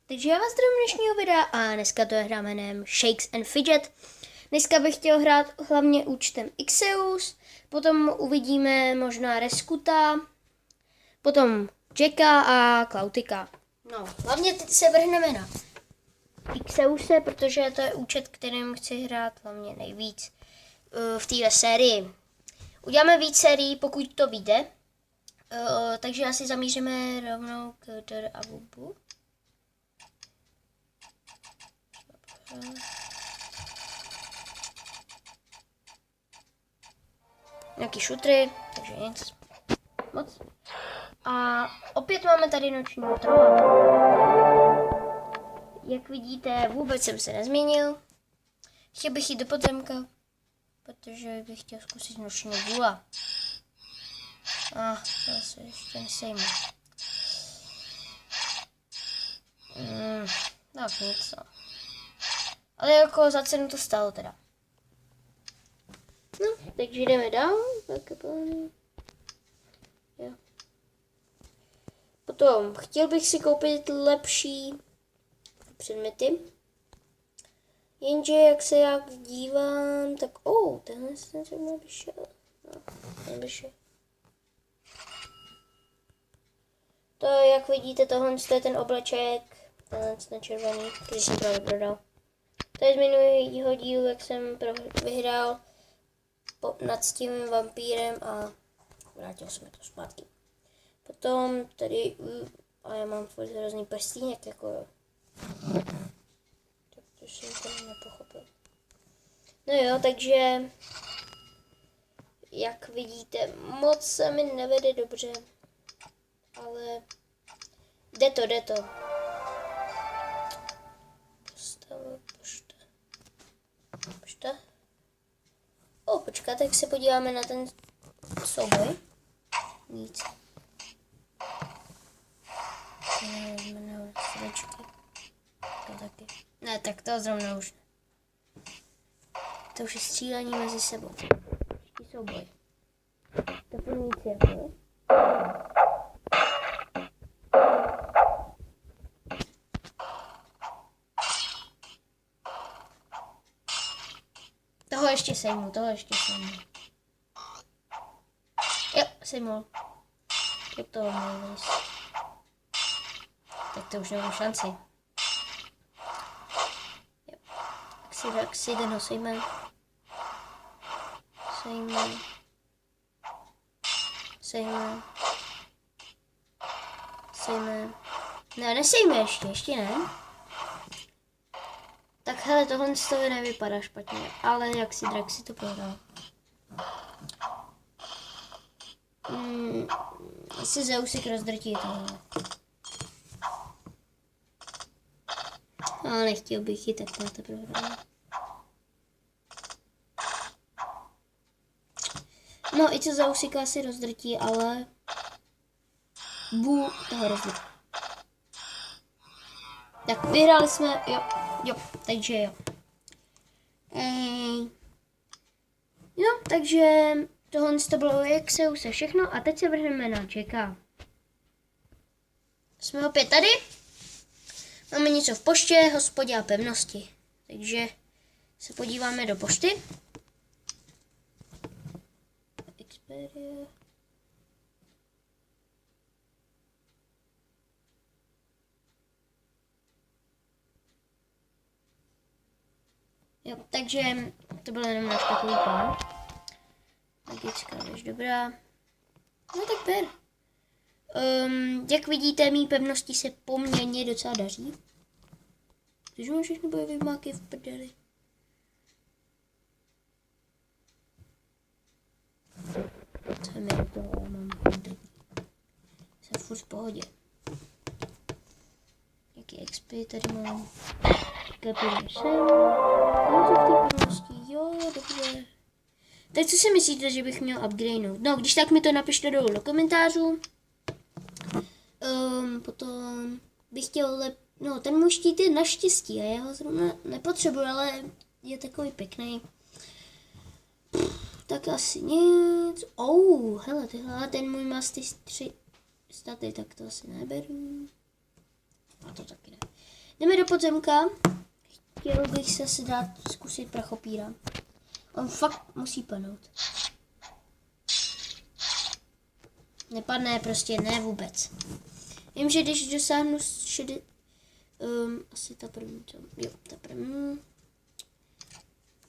Takže já vás zdravím dnešního videa a dneska to hra jménem Shakes and Fidget. Dneska bych chtěl hrát hlavně účtem Xeus, potom uvidíme možná Reskuta, potom Jacka a Klautika. No, hlavně teď se vrhneme na Xeuse, protože to je účet, kterým chci hrát hlavně nejvíc v této sérii. Uděláme víc sérií, pokud to vyjde. Takže asi zamíříme rovnou k Dr. Abubu. Nějaký šutry, takže nic moc. A opět máme tady nočního trola. Jak vidíte, vůbec jsem se nezměnil. Chtěl bych jít do podzemka, protože bych chtěl zkusit nočního vůla. To se ještě nesejme. Tak nic. Ale jako za cenu to stalo teda. No, takže jdeme dál. Jo. Potom chtěl bych si koupit lepší předměty. Jenže jak se já dívám, tak tenhle ten třeba vyšel. No, nevyšel. To, jak vidíte, tohle je ten obleček, ten červený, který jsem právě prodal. To je z minulého dílu, jak jsem vyhrál nad tím vampírem a vrátil jsem to zpátky. Potom tady, a já mám furt hrozný prstínek, jako tak to jsem to nepochopil. No jo, takže jak vidíte, moc se mi nevede dobře, ale jde to. Pošta. Počkat, tak se podíváme na ten souboj. Nic. To taky. Ne, tak to zrovna už ne. To už je střílení mezi sebou. Ještě souboj. To pro nic jako. Toho ještě sejmu. Jo, sejmul. Je to nejvíc. Tak to už nemám šanci. Jo. Tak si jeden ho sejme. Ne, nesejme ještě ne. Tak hele, tohle z toho nevypadá špatně, ale jak si Draxi to prohrál. Asi Zeusik rozdrtí tohle. Ale nechtěl bych ji takhle to prohrál. No i co Zeusika asi rozdrtí, ale toho rozdrtí. Tak vyhráli jsme, jo, takže jo. No, takže tohle to bylo jak se už všechno a teď se vrhneme na Jacka. Jsme opět tady. Máme něco v poště, hospodě a pevnosti. Takže se podíváme do pošty. Expedia. Jo, takže to byl jenom náš takový plán. Magická věž, dobrá. No tak per. Jak vidíte, mý pevnosti se poměrně docela daří. Takže mám všechny bojové máky v prdeli. Co mi to mám kontrakt. Jsem furt v pohodě. Jaký XP tady mám? Kapitán sem. Něco v té pevnosti, jo, dobře. Tak co si myslíte, že bych měl upgradenout? No, když tak mi to napište dolů do komentářů. Potom bych chtěl ten můj štít je naštěstí a já ho zrovna nepotřebuji, ale je takový pěkný. Tak asi nic. Hele, ten můj má ty 3 staty, tak to asi neberu. A to taky ne. Jdeme do podzemka. Chtěl bych se asi dát zkusit prachopíra. On fakt musí padnout. Nepadne, prostě ne vůbec. Vím, že když dosáhnu asi ta první, jo, ta první.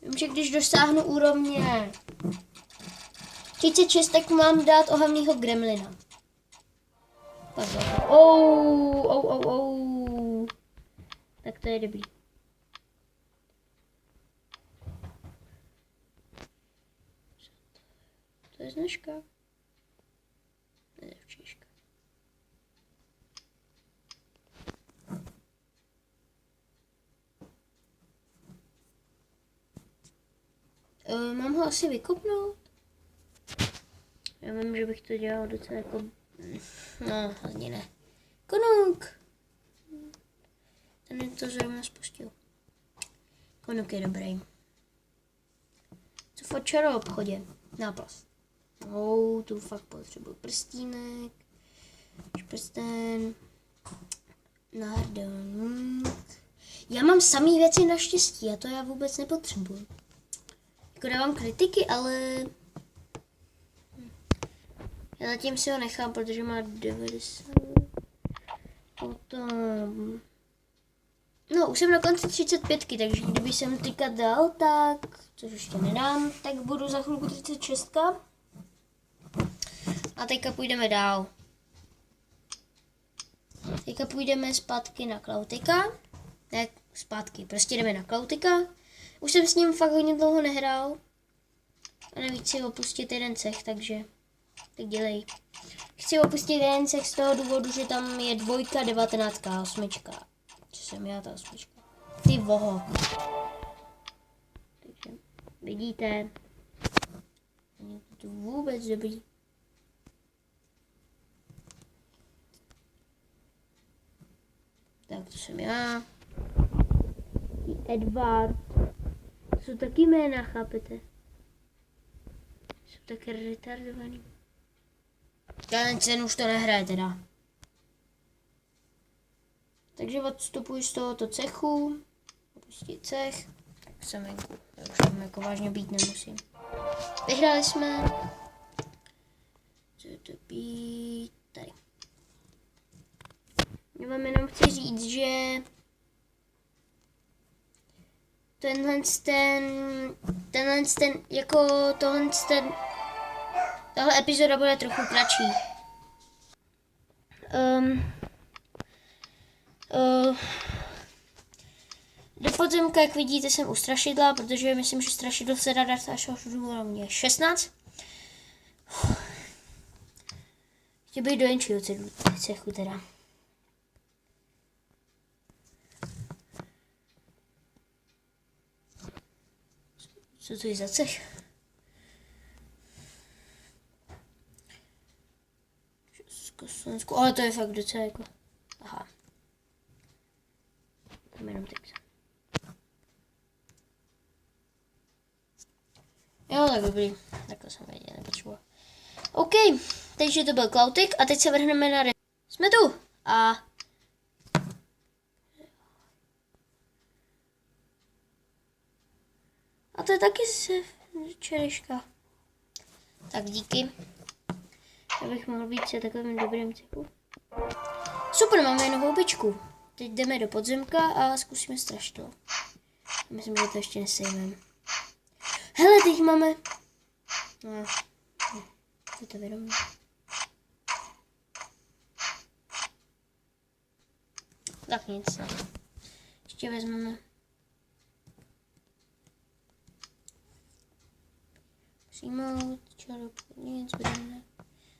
Vím, že když dosáhnu úrovně 36, tak mám dát ohavnýho gremlina. Tak to je dobrý. To je značka. Ne, včeška. Mám ho asi vykopnout? Já vím, že bych to dělal docela jako... No, ani ne. Konuk! Ten je to zrovna spustil. Konuk je dobrý. Co v čaro obchodě? Náplast. Tu fakt potřebuji prstínek. Prsten. Nárdon. Já mám samý věci naštěstí a to já vůbec nepotřebuji. Jako dávám kritiky, ale... Já zatím si ho nechám, protože má 90. Potom... No, už jsem na konci 35, takže kdyby jsem tykat dal, tak... Což ještě nedám, tak budu za chvilku 36. A teďka půjdeme dál. Teďka půjdeme zpátky na Klautika. Ne, zpátky, prostě jdeme na Klautika. Už jsem s ním fakt hodně dlouho nehrál. A navíc si opustit jeden cech, takže... Tak dělej. Chci opustit jeden cech z toho důvodu, že tam je 2, 19 a 8. Co jsem já, ta 8. Ty voho. Takže vidíte. Není to vůbec dobrý. Tak to jsem já. Edward. To jsou taky jména, chápete? Jsou taky retardovaný. Ten cen už to nehraje teda. Takže odstupuji z tohoto cechu. Opustit cech. Tak jsem venku. Já už tam jako vážně být nemusím. Vyhráli jsme. Co to být? Tady. Já vám jenom chci říct, že tahle epizoda bude trochu kratší. Do podzemka, jak vidíte, jsem u strašidla, protože myslím, že strašidlo se dá dát až do úrovně 16. Chtěl bych do jenčího cechu teda. Co to je za cech? Československu, ale to je fakt docela jako... Aha. Tam jenom text. Jo, tak dobrý. Takhle jsem věděl, nepotřeboval. OK, takže to byl Klautik a teď se vrhneme na... Jsme tu! A to je taky čereška. Tak díky. Abych mohl být se takovým dobrým cechu. Super, máme novou bičku. Teď jdeme do podzemka a zkusíme strašidlo. Myslím, že to ještě nesejmeme. Hele, teď máme... No, to vědomí. Tak nic, ne. Ještě vezmeme. Přijmout, čarob, nic, budeme.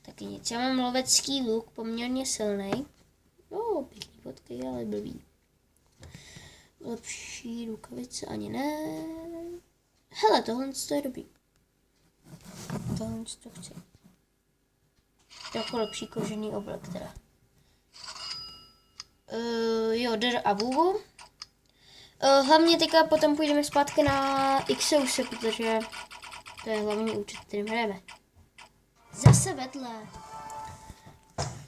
Taky nic. Já mám lovecký luk, poměrně silný. No, pěkný fotky, ale blbý. Lepší rukavice ani ne. Hele, tohle je dobrý. Tohle to chci. Trochu lepší kožený oblek teda. Jo, der a vůvu. Hlavně teďka potom půjdeme zpátky na Xeuse, protože to je hlavní účet, kterým hrajeme. Zase vedle.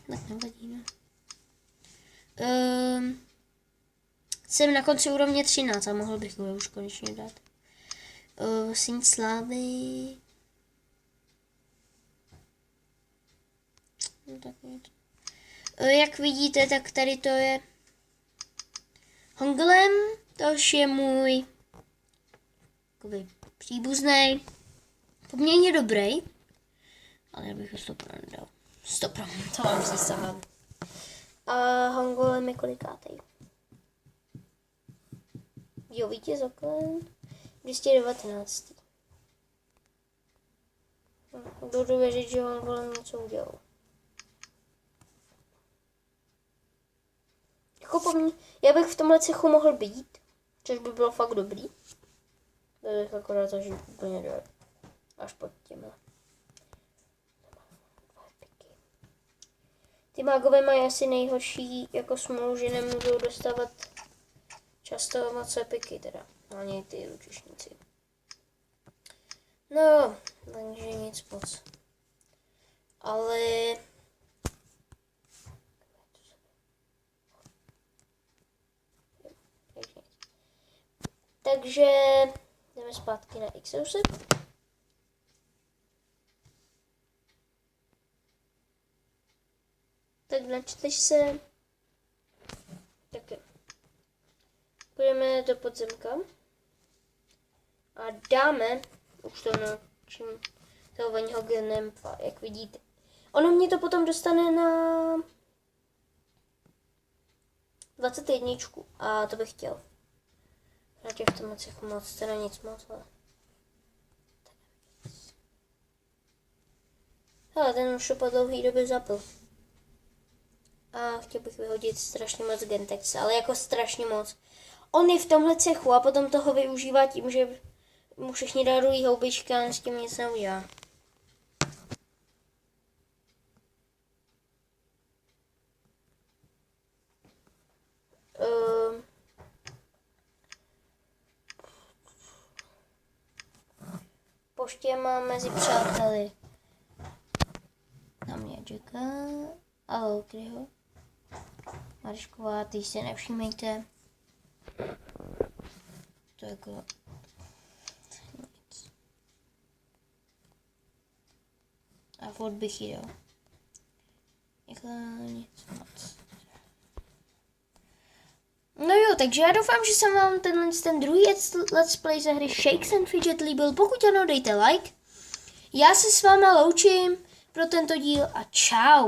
Tak nevadí, ne? Jsem na konci úrovně 13 a mohl bych ho už konečně dát. Síň slávy. No, tak něco. Jak vidíte, tak tady to je Honglem, tož je můj příbuznej. Poměrně dobrý, ale já bych ho 100% dal. 100%, to vám přísahám. A Honglem je kolikátej? Jo, vítěz oklen 219. Budu věřit, že Honglem něco udělal. Jako po mně, já bych v tomhle cechu mohl být, což by bylo fakt dobrý. To bych akorát zažil úplně dole. Až pod těma. Ty mágové mají asi nejhorší jako smůlu, že nemůžou dostávat často moc epiky teda. Ani ty účišníci. No, takže nic moc. Ale... Takže jdeme zpátky na Xeuse. Tak načteš se. Taky. Půjdeme do podzemka. A dáme už to na čím toho vaního Gnempa, jak vidíte. Ono mě to potom dostane na 21. A to bych chtěl. Na těchto mocech moc, teda nic moc, ale... Hele, ten už po dlouhý době zapl. A chtěl bych vyhodit strašně moc Gentex, ale jako strašně moc. On je v tomhle cechu a potom toho využívá tím, že mu všichni darují houbičky a s tím nic neudělá. Poště mám mezi přáteli. Tam je Jacka a Valkyryho. Marišková, ty se nevšímejte. To je jako... Nic. A furt bych jí dal. Jako nic moc. No jo, takže já doufám, že se vám ten druhý let's play ze hry Shakes and Fidget líbil. Pokud ano, dejte like. Já se s váma loučím pro tento díl a čau.